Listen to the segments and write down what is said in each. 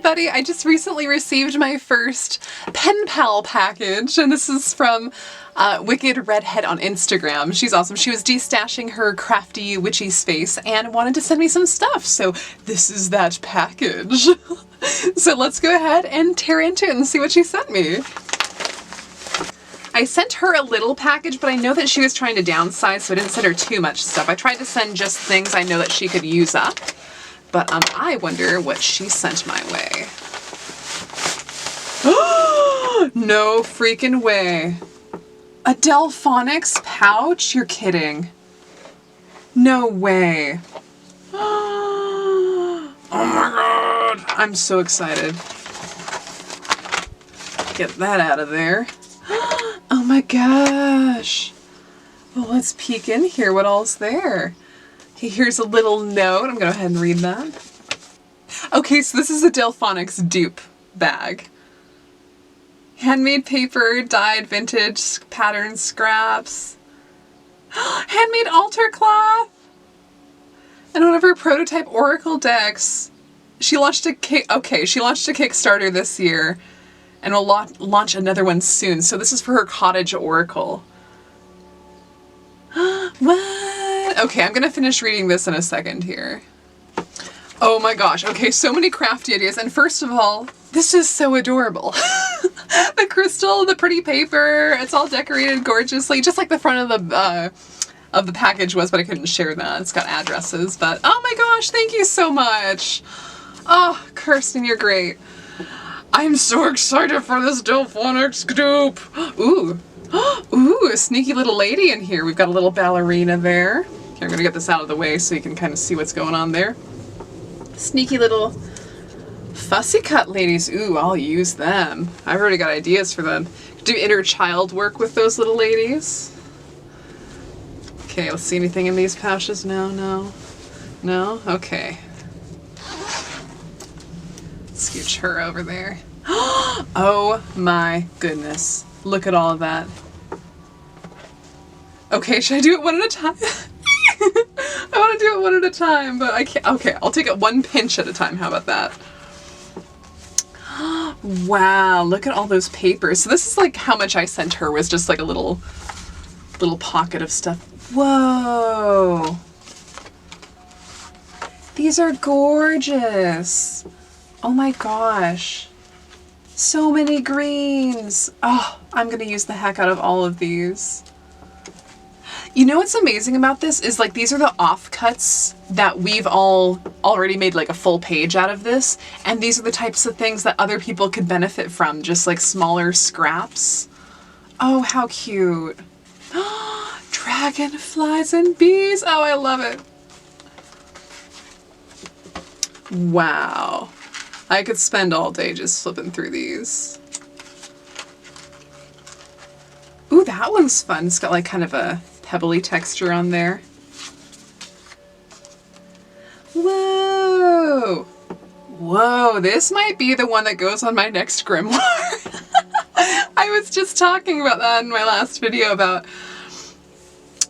everybody! I just recently received my first pen pal package, and this is from Wicked Redhead on Instagram. She's awesome. She was destashing her crafty witchy space and wanted to send me some stuff, so this is that package. So let's go ahead and tear into it and see what she sent me. I sent her a little package, but I know that she was trying to downsize, so I didn't send her too much stuff. I tried to send just things I know that she could use up. But I wonder what she sent my way. No freaking way. A Delphonics pouch? You're kidding. No way. Oh my god. I'm so excited. Get that out of there. Oh my gosh. Well, let's peek in here. What all's there? Okay, here's a little note. I'm going to go ahead and read that. Okay, so this is a Delphonics dupe bag. Handmade paper, dyed vintage pattern scraps. Handmade altar cloth! And one of her prototype oracle decks. She launched a Kickstarter this year and will launch another one soon. So this is for her cottage oracle. What? Okay, I'm gonna finish reading this in a second here. Oh my gosh, okay, so many crafty ideas. And first of all, this is so adorable. The crystal, the pretty paper, it's all decorated gorgeously, just like the front of the package was, but I couldn't share that. It's got addresses, but oh my gosh, thank you so much. Oh, Kirstin, you're great. I'm so excited for this Delphonics dupe. Ooh. Ooh, a sneaky little lady in here. We've got a little ballerina there. Okay, I'm gonna get this out of the way so you can kind of see what's going on there. Sneaky little fussy cut ladies. Ooh, I'll use them. I've already got ideas for them. Do inner child work with those little ladies. Okay, let's see anything in these pouches. No? Okay. Scooch her over there. Oh my goodness. Look at all of that. Okay, should I do it one at a time? I want to do it one at a time, but I can't. Okay, I'll take it one pinch at a time. How about that? Wow, look at all those papers. So this is like how much I sent her, was just like a little pocket of stuff. Whoa. These are gorgeous. Oh my gosh. So many greens. Oh, I'm gonna use the heck out of all of these. You know what's amazing about this is like these are the offcuts that we've all already made like a full page out of this, and these are the types of things that other people could benefit from, just like smaller scraps. Oh, how cute. Dragonflies and bees. Oh, I love it. Wow. I could spend all day just flipping through these. Ooh, that one's fun. It's got like kind of a pebbly texture on there. Whoa! Whoa, this might be the one that goes on my next grimoire. I was just talking about that in my last video about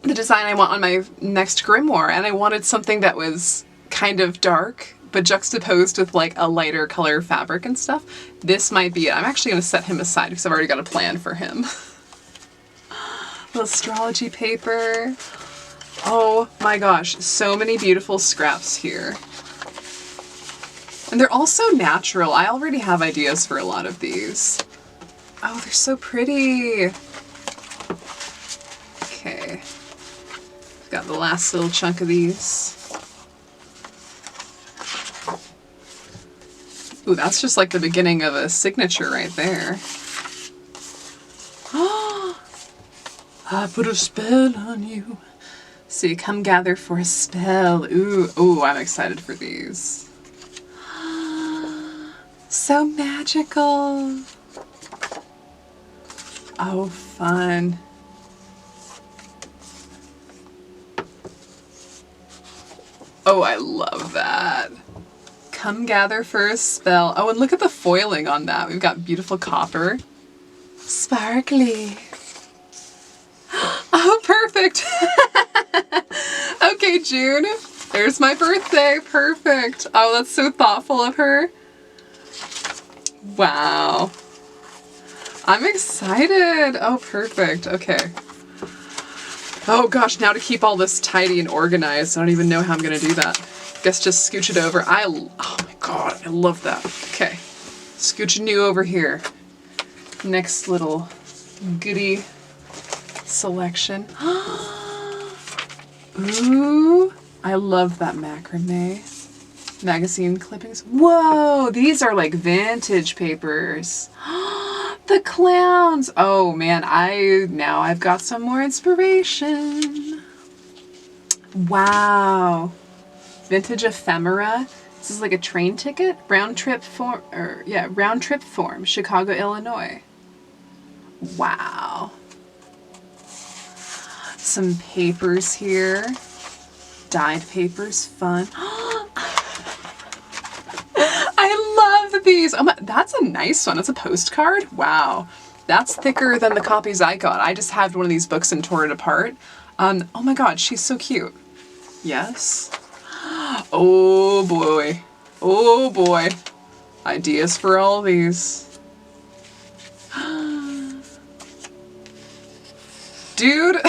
the design I want on my next grimoire, and I wanted something that was kind of dark but juxtaposed with like a lighter color fabric and stuff. This might be it. I'm actually going to set him aside because I've already got a plan for him. Little astrology paper. Oh my gosh, so many beautiful scraps here. And they're all so natural. I already have ideas for a lot of these. Oh, they're so pretty. Okay. Got the last little chunk of these. Ooh, that's just like the beginning of a signature right there. Oh, I put a spell on you. See, come gather for a spell. Ooh, I'm excited for these. So magical. Oh, fun. Oh, I love that. Come gather for a spell. Oh, and look at the foiling on that. We've got beautiful copper. Sparkly. Oh, perfect. Okay, June. There's my birthday. Perfect. Oh, that's so thoughtful of her. Wow. I'm excited. Oh, perfect. Okay. Oh gosh, now to keep all this tidy and organized, I don't even know how I'm gonna do that. Guess just scooch it over. Oh my god, I love that. Okay, scooching you over here. Next little goodie selection. Ooh, I love that macrame. Magazine clippings. Whoa, these are like vintage papers. The clowns. Oh man, now I've got some more inspiration. Wow. Vintage ephemera. This is like a train ticket. Round trip form, Chicago, Illinois. Wow. Some papers here. Dyed papers, fun. I love these. Oh my, that's a nice one. It's a postcard. Wow. That's thicker than the copies I got. I just had one of these books and tore it apart. Oh my god, she's so cute. Yes. Oh boy. Oh boy. Ideas for all these. Dude.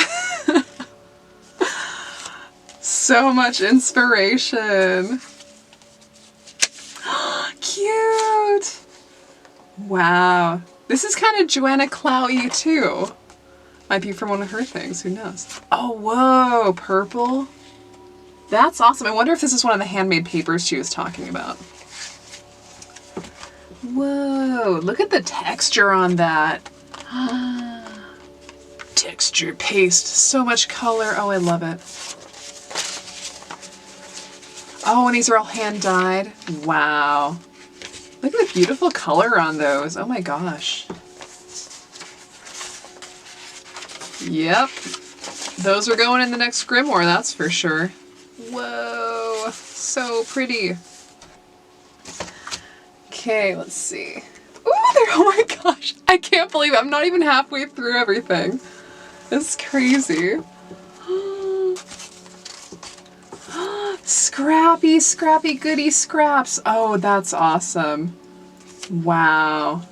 So much inspiration. Cute. Wow. This is kind of Joanna Clow-y too. Might be from one of her things, who knows? Oh, whoa, purple. That's awesome. I wonder if this is one of the handmade papers she was talking about. Whoa, look at the texture on that. Texture paste, so much color. Oh, I love it. Oh, and these are all hand dyed. Wow. Look at the beautiful color on those. Oh my gosh. Yep. Those are going in the next grimoire, that's for sure. Whoa. So pretty. Okay, let's see. Ooh, oh my gosh. I can't believe it. I'm not even halfway through everything. It's crazy. Scrappy, scrappy goody scraps. Oh, that's awesome. Wow.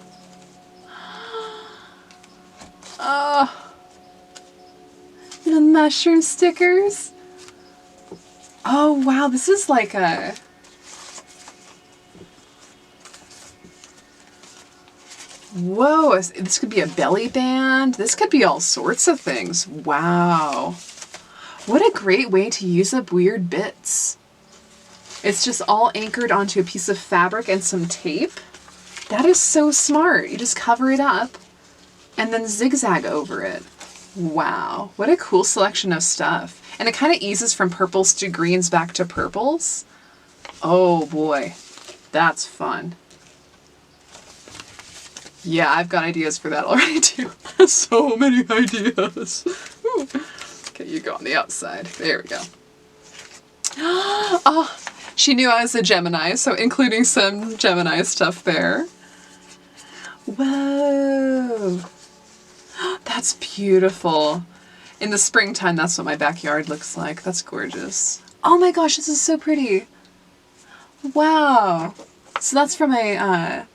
Oh. The mushroom stickers. Oh, wow. This is like a... Whoa. This could be a belly band. This could be all sorts of things. Wow. What a great way to use up weird bits. It's just all anchored onto a piece of fabric and some tape. That is so smart. You just cover it up and then zigzag over it. Wow, what a cool selection of stuff. And it kind of eases from purples to greens back to purples. Oh boy, that's fun. Yeah, I've got ideas for that already too. So many ideas. Ooh. Okay, you go on the outside. There we go. Oh, she knew I was a Gemini, so including some Gemini stuff there. Whoa. That's beautiful. In the springtime, that's what my backyard looks like. That's gorgeous. Oh my gosh, this is so pretty. Wow. So that's from a,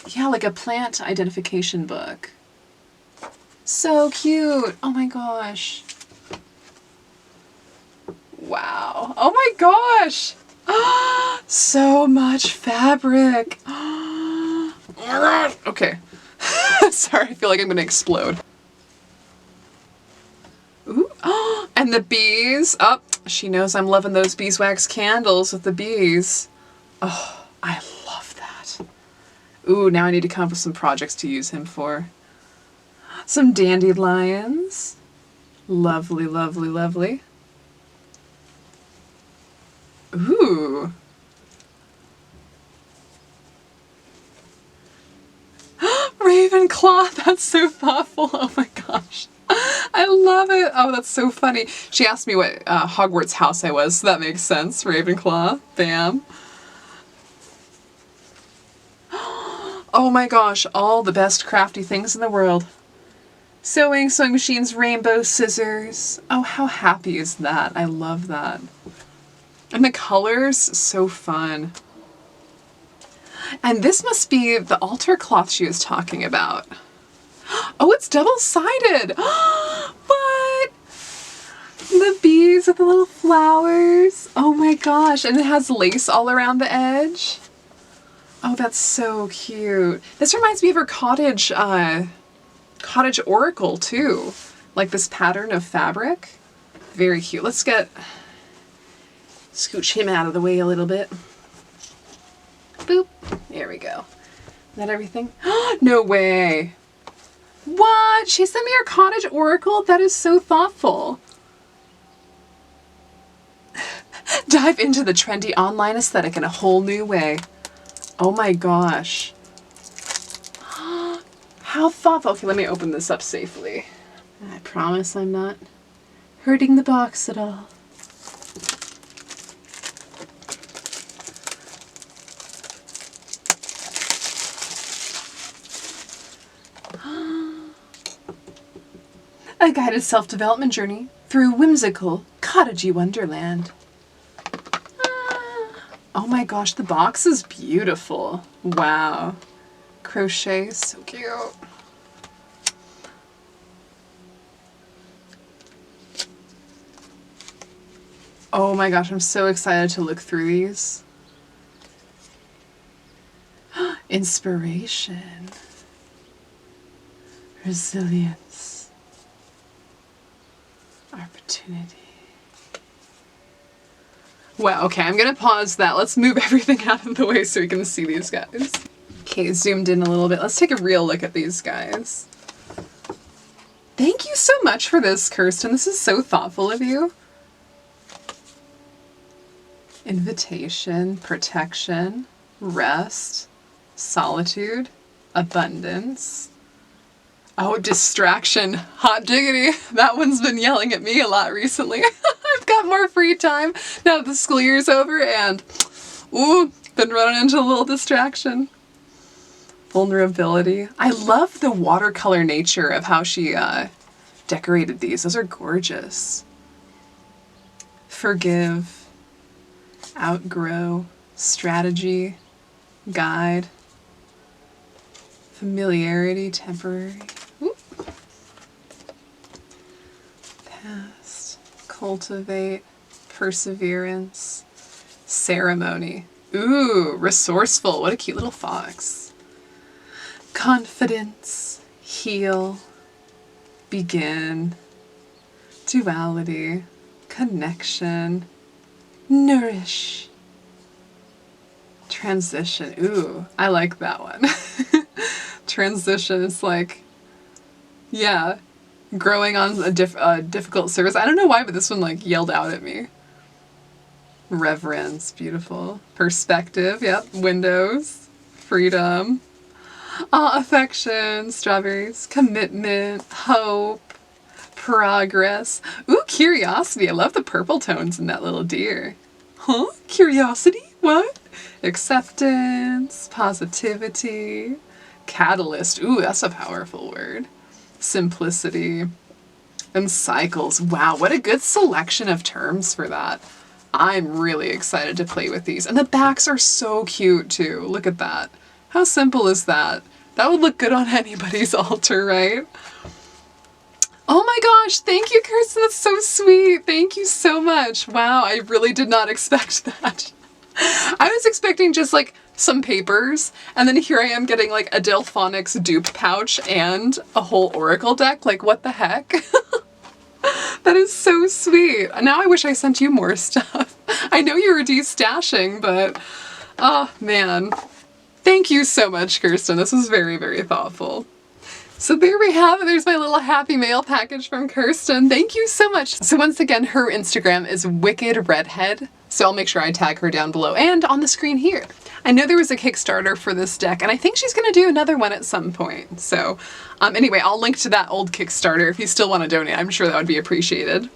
yeah, like a plant identification book. So cute. Oh my gosh. Wow. Oh my gosh. So much fabric. Okay. Sorry, I feel like I'm gonna explode. Ooh. And the bees. Oh, she knows I'm loving those beeswax candles with the bees. Oh, I love that. Ooh, now I need to come up with some projects to use him for. Some dandelions. Lovely, lovely, lovely. Ooh. Ravenclaw, that's so thoughtful. Oh my gosh. I love it. Oh, that's so funny. She asked me what Hogwarts house I was, so that makes sense. Ravenclaw. Bam. Oh my gosh, all the best crafty things in the world. Sewing machines, rainbow scissors. Oh, how happy is that? I love that. And the colors, so fun. And this must be the altar cloth she was talking about. Oh, it's double-sided. What? The bees with the little flowers. Oh my gosh. And it has lace all around the edge. Oh, that's so cute. This reminds me of her cottage oracle too. Like this pattern of fabric. Very cute. Let's scooch him out of the way a little bit. Boop. There we go. Is that everything? No way. What? She sent me her cottage oracle? That is so thoughtful. Dive into the trendy online aesthetic in a whole new way. Oh my gosh. How thoughtful. Okay, let me open this up safely. I promise I'm not hurting the box at all. A guided self-development journey through whimsical, cottagey wonderland. Oh my gosh, the box is beautiful. Wow. Crochet, so cute. Oh my gosh, I'm so excited to look through these. Inspiration. Resilience. Opportunity. Wow, okay, I'm gonna pause that. Let's move everything out of the way so we can see these guys. Okay, zoomed in a little bit. Let's take a real look at these guys. Thank you so much for this, Kirstin. This is so thoughtful of you. Invitation, protection, rest, solitude, abundance. Oh, distraction. Hot diggity. That one's been yelling at me a lot recently. I've got more free time now that the school year's over and, ooh, been running into a little distraction. Vulnerability. I love the watercolor nature of how she decorated these. Those are gorgeous. Forgive. Outgrow. Strategy. Guide. Familiarity. Temporary. Oop. Past. Cultivate. Perseverance. Ceremony. Ooh, resourceful. What a cute little fox. Confidence. Heal. Begin. Duality. Connection. Nourish. Transition. Ooh, I like that one. Transition is like, yeah, growing on a difficult surface. I don't know why, but this one like yelled out at me. Reverence. Beautiful. Perspective. Yep. Windows. Freedom. Affection. Strawberries. Commitment. Hope. Progress. Ooh, curiosity. I love the purple tones in that little deer. Huh? Curiosity? What? Acceptance. Positivity. Catalyst. Ooh, that's a powerful word. Simplicity. And cycles. Wow, what a good selection of terms for that. I'm really excited to play with these. And the backs are so cute too. Look at that. How simple is that? That would look good on anybody's altar, right? Oh my gosh, thank you, Kirstin. That's so sweet. Thank you so much. Wow, I really did not expect that. I was expecting just like some papers, and then here I am getting like a Delphonics dupe pouch and a whole oracle deck. Like, what the heck? That is so sweet. Now I wish I sent you more stuff. I know you were de-stashing, but oh man. Thank you so much, Kirstin. This was very, very thoughtful. So there we have it. There's my little happy mail package from Kirstin. Thank you so much. So once again, her Instagram is Wicked Redhead. So I'll make sure I tag her down below and on the screen here. I know there was a Kickstarter for this deck, and I think she's going to do another one at some point. So anyway, I'll link to that old Kickstarter if you still want to donate. I'm sure that would be appreciated.